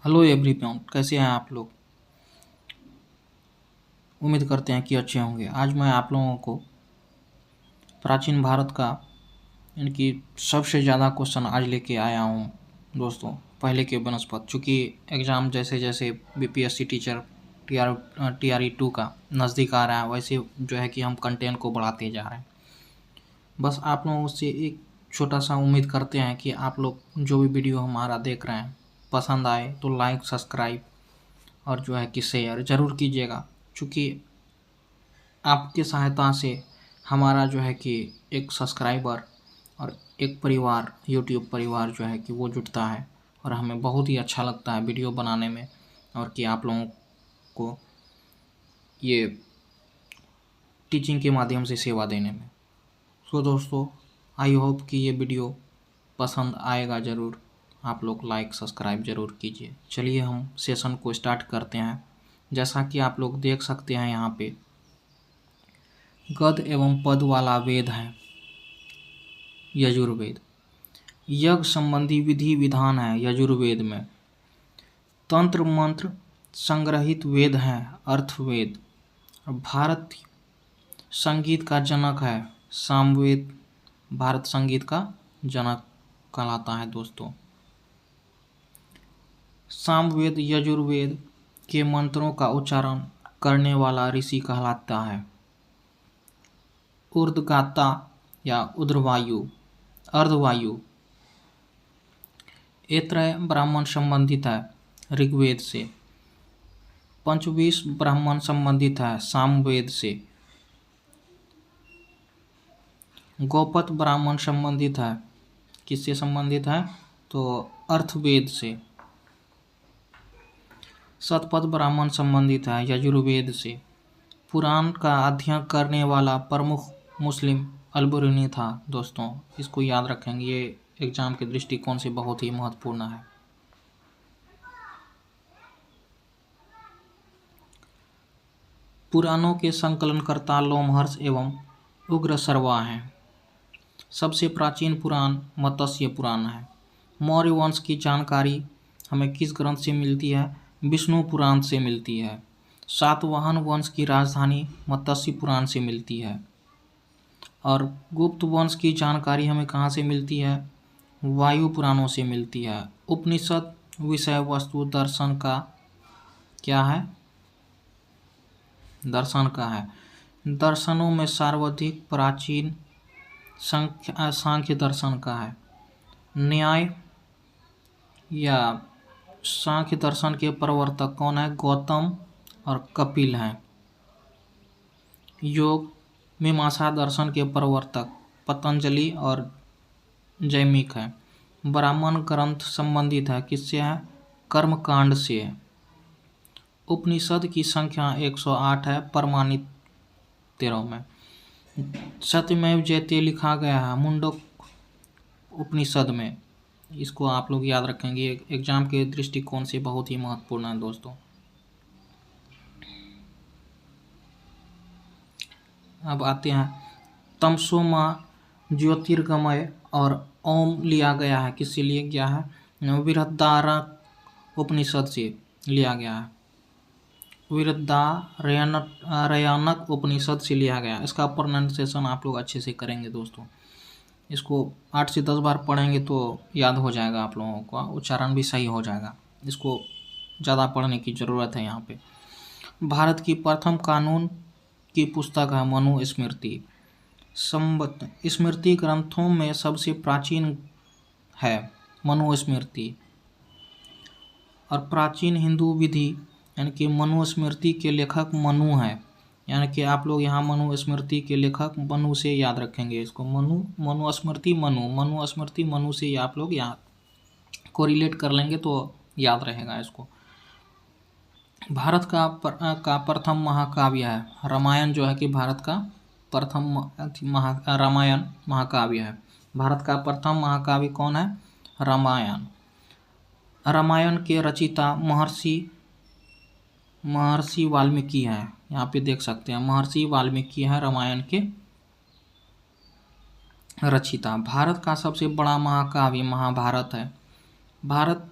Hello everyone, कैसे हैं आप लोग। उम्मीद करते हैं कि अच्छे होंगे। आज मैं आप लोगों को प्राचीन भारत का इनकी सबसे ज़्यादा क्वेश्चन आज लेके आया हूँ दोस्तों, पहले के बनस्पत। चूँकि एग्ज़ाम जैसे जैसे बीपीएससी टीचर टीआरई 2 का नज़दीक आ रहा है, वैसे जो है कि हम कंटेंट को बढ़ाते जा रहे हैं। बस आप लोगों से एक छोटा सा उम्मीद करते हैं कि आप लोग जो भी वीडियो हमारा देख रहे हैं पसंद आए तो लाइक, सब्सक्राइब और जो है कि शेयर ज़रूर कीजिएगा। चूँकि आपकी सहायता से हमारा जो है कि एक सब्सक्राइबर और एक परिवार, यूट्यूब परिवार जो है कि वो जुटता है और हमें बहुत ही अच्छा लगता है वीडियो बनाने में और कि आप लोगों को ये टीचिंग के माध्यम से सेवा देने में। सो दोस्तों, आई होप कि ये वीडियो पसंद आएगा ज़रूर। आप लोग लाइक सब्सक्राइब ज़रूर कीजिए। चलिए हम सेशन को स्टार्ट करते हैं। जैसा कि आप लोग देख सकते हैं, यहाँ पे गद एवं पद वाला वेद है यजुर्वेद। यज्ञ संबंधी विधि विधान है यजुर्वेद में। तंत्र मंत्र संग्रहित वेद है अर्थवेद। भारत संगीत का जनक है सामवेद। भारत संगीत का जनक कहलाता है दोस्तों। सामवेद यजुर्वेद के मंत्रों का उच्चारण करने वाला ऋषि कहलाता है ऊर्ध्वगाता या ऊर्ध्ववायु, अर्धवायु। ऐत्रेय ब्राह्मण संबंधित है ऋग्वेद से। पंचवीस ब्राह्मण संबंधित है सामवेद से। गौपत ब्राह्मण संबंधित है, किससे संबंधित है तो अर्थवेद से। शतपथ ब्राह्मण संबंधित है यजुर्वेद से। पुराण का अध्ययन करने वाला प्रमुख मुस्लिम अल-बिरूनी था दोस्तों। इसको याद रखेंगे, ये एग्जाम के दृष्टिकोण से बहुत ही महत्वपूर्ण है। पुराणों के संकलनकर्ता लोमहर्ष एवं उग्रश्रवा हैं। सबसे प्राचीन पुराण मत्स्य पुराण है। मौर्य वंश की जानकारी हमें किस ग्रंथ से मिलती है? विष्णु पुराण से मिलती है। सातवाहन वंश की राजधानी मत्स्य पुराण से मिलती है। और गुप्त वंश की जानकारी हमें कहाँ से मिलती है? वायु पुराणों से मिलती है। उपनिषद विषय वस्तु दर्शन का क्या है? दर्शन का है। दर्शनों में सर्वाधिक प्राचीन सांख्य दर्शन का है। न्याय या सांख्य दर्शन के प्रवर्तक कौन है? गौतम और कपिल हैं। योग मीमांसा दर्शन के प्रवर्तक पतंजलि और जैमिक है। ब्राह्मण ग्रंथ संबंधित है किससे है? कर्मकांड से। उपनिषद की संख्या 108 है प्रमाणित 13 में। सत्यमेव जयते लिखा गया है मुंडक उपनिषद में। इसको आप लोग याद रखेंगे, एग्जाम के दृष्टिकोण से बहुत ही महत्वपूर्ण है दोस्तों। अब आते हैं तमसोमा ज्योतिर्गमय और ओम लिया गया है, किससे लिया गया है? बृहदारण्यक उपनिषद से लिया गया है। बृहदारण्यक उपनिषद से लिया गया। इसका प्रोनाउंसिएशन आप लोग अच्छे से करेंगे दोस्तों। इसको 8 से 10 बार पढ़ेंगे तो याद हो जाएगा, आप लोगों का उच्चारण भी सही हो जाएगा। इसको ज़्यादा पढ़ने की ज़रूरत है। यहाँ पे भारत की प्रथम कानून की पुस्तक है मनुस्मृति। स्मृति ग्रंथों में सबसे प्राचीन है मनुस्मृति। और प्राचीन हिंदू विधि यानी कि मनुस्मृति के लेखक मनु हैं। यानी कि आप लोग यहाँ मनुस्मृति के लेखक मनु से याद रखेंगे इसको। मनुस्मृति मनु से आप लोग यहाँ कोरिलेट कर लेंगे तो याद रहेगा इसको। भारत का प्रथम महाकाव्य है रामायण, जो है कि भारत का प्रथम रामायण महाकाव्य है। भारत का प्रथम महाकाव्य कौन है? रामायण। रामायण के रचिता महर्षि वाल्मीकि हैं। यहाँ पे देख सकते हैं महर्षि वाल्मीकि हैं रामायण के रचिता। भारत का सबसे बड़ा महाकाव्य महाभारत है। भारत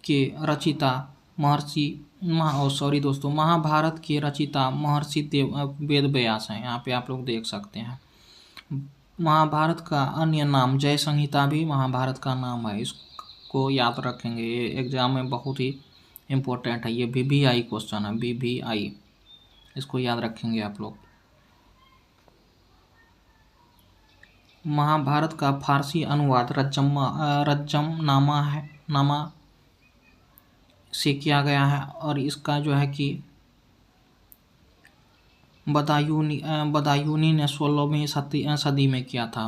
के रचिता महाभारत के रचिता महर्षि वेद व्यास हैं। यहाँ पे आप लोग देख सकते हैं। महाभारत का अन्य नाम जय संहिता भी महाभारत का नाम है। इसको याद रखेंगे, ये एग्जाम में बहुत ही इम्पोर्टेंट है। ये VVI क्वेश्चन है, VVI, इसको याद रखेंगे आप लोग। महाभारत का फारसी अनुवाद नामा से किया गया है, और इसका जो है कि बदायूनी ने 16वीं सदी में किया था।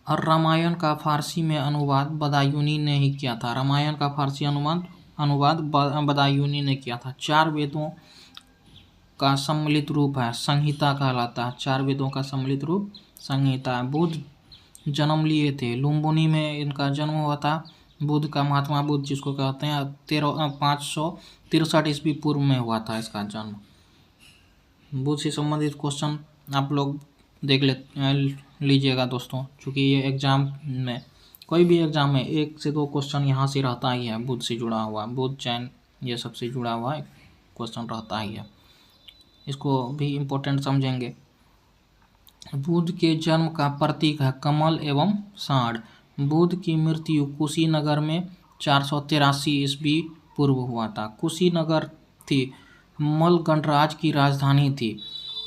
और रामायण का फारसी में अनुवाद बदायूनी ने ही किया था। रामायण का फारसी अनुवाद बदायूनी ने किया था। 4 वेदों का सम्मिलित रूप है, संहिता कहलाता है। 4 वेदों का सम्मिलित रूप संहिता है। बुद्ध जन्म लिए थे, लुम्बिनी में इनका जन्म हुआ था। बुद्ध का, महात्मा बुद्ध जिसको कहते हैं, 563 ईस्वी पूर्व में हुआ था इसका जन्म। बुद्ध से संबंधित क्वेश्चन आप लोग देख लीजिएगा दोस्तों, क्योंकि ये एग्जाम में, कोई भी एग्जाम में 1 से 2 क्वेश्चन यहाँ से रहता ही है, बुद्ध से जुड़ा हुआ, बुद्ध जैन ये सबसे जुड़ा हुआ क्वेश्चन रहता ही है। इसको भी इम्पोर्टेंट समझेंगे। बुद्ध के जन्म का प्रतीक है कमल एवं सांड। बुद्ध की मृत्यु कुशीनगर में 483 ईस्वी पूर्व हुआ था। कुशीनगर थी मल गणराज्य की राजधानी थी।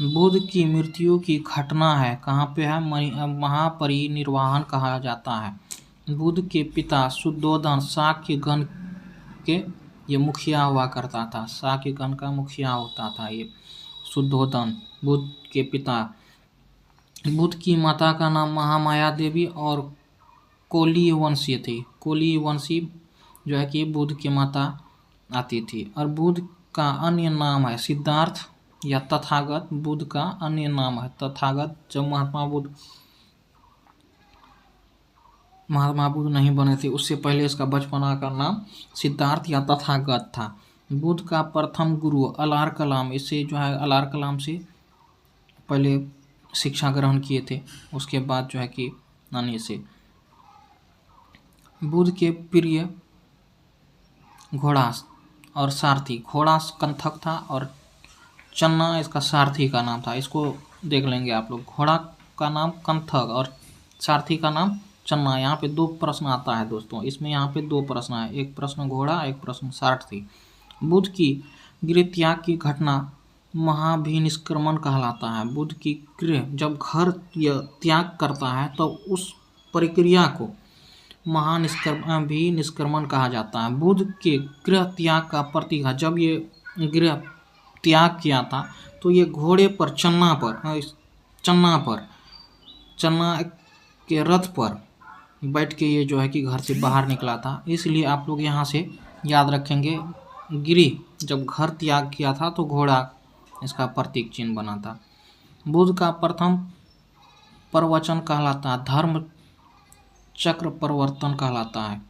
बुद्ध की मृत्यु की घटना है, कहाँ पे है, महापरिनिर्वाण कहा जाता है। बुद्ध के पिता शुद्धोधन शाक्य गण के ये मुखिया हुआ करता था। शाक्य गण का मुखिया होता था ये शुद्धोधन, बुद्ध के पिता। बुद्ध की माता का नाम महामाया देवी और कोली वंशी थी। कोली वंशी जो है कि बुद्ध की माता आती थी। और बुद्ध का अन्य नाम है सिद्धार्थ या तथागत। बुद्ध का अन्य नाम है तथागत। जब महात्मा बुद्ध नहीं बने थे, उससे पहले इसका बचपना का नाम सिद्धार्थ या तथागत था। बुद्ध का प्रथम गुरु अलार कलाम, इससे जो है अलार कलाम से पहले शिक्षा ग्रहण किए थे, उसके बाद जो है कि अन्य से। बुद्ध के प्रिय घोड़ा और सारथी, घोड़ा कंथक था और चन्ना इसका सारथी का नाम था। इसको देख लेंगे आप लोग। घोड़ा का नाम कंथक और सारथी का नाम चन्ना। यहाँ पे 2 प्रश्न आता है दोस्तों, इसमें यहाँ पे 2 प्रश्न है, एक प्रश्न घोड़ा, एक प्रश्न सारथी। बुद्ध की गृह त्याग की घटना महाभिनिष्क्रमण कहलाता है। बुद्ध की गृह जब घर त्याग करता है तो उस प्रक्रिया को महाभिनिष्क्रमण कहा जाता है। बुद्ध के गृह त्याग का प्रतीक है, जब ये गृह त्याग किया था तो ये घोड़े पर चन्ना के रथ पर बैठ के ये जो है कि घर से बाहर निकला था। इसलिए आप लोग यहाँ से याद रखेंगे, गृह जब घर त्याग किया था तो घोड़ा इसका प्रतीक चिन्ह बना था। बुद्ध का प्रथम प्रवचन कहलाता है धर्म चक्र परिवर्तन कहलाता है।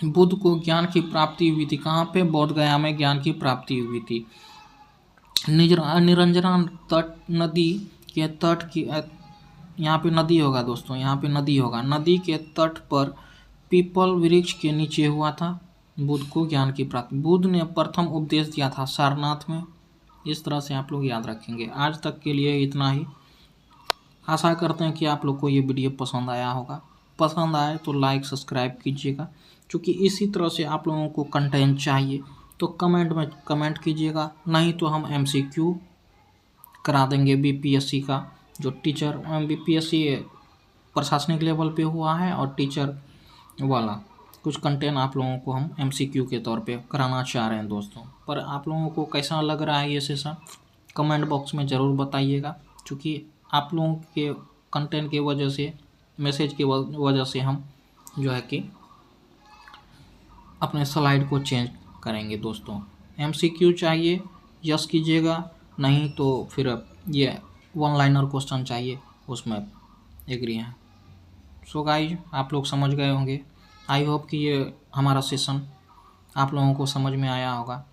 बुद्ध को ज्ञान की प्राप्ति हुई थी, कहाँ पे, बोध गया में ज्ञान की प्राप्ति हुई थी। निरंजना नदी के तट की, यहाँ पे नदी होगा दोस्तों, यहाँ पे नदी होगा, नदी के तट पर पीपल वृक्ष के नीचे हुआ था बुद्ध को ज्ञान की प्राप्ति। बुद्ध ने प्रथम उपदेश दिया था सारनाथ में। इस तरह से आप लोग याद रखेंगे। आज तक के लिए इतना ही। आशा करते हैं कि आप लोग को ये वीडियो पसंद आया होगा। पसंद आए तो लाइक सब्सक्राइब कीजिएगा, क्योंकि इसी तरह से आप लोगों को कंटेंट चाहिए तो कमेंट में कमेंट कीजिएगा, नहीं तो हम MCQ करा देंगे BPSC का। जो टीचर BPSC प्रशासनिक लेवल पे हुआ है और टीचर वाला कुछ कंटेंट आप लोगों को हम MCQ के तौर पे कराना चाह रहे हैं दोस्तों। पर आप लोगों को कैसा लग रहा है ये सेशन, कमेंट बॉक्स में ज़रूर बताइएगा, क्योंकि आप लोगों के कंटेंट की वजह से, मैसेज की वजह से हम जो है कि अपने स्लाइड को चेंज करेंगे दोस्तों। MCQ चाहिए यस कीजिएगा, नहीं तो फिर ये 1 लाइनर क्वेश्चन चाहिए, उसमें एग्री हैं। सो गाइज, आप लोग समझ गए होंगे। आई होप कि ये हमारा सेशन आप लोगों को समझ में आया होगा।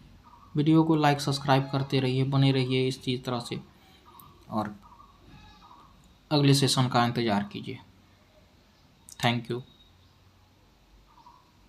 वीडियो को लाइक सब्सक्राइब करते रहिए, बने रहिए इस चीज़ तरह से, और अगले सेशन का इंतज़ार कीजिए। Thank you.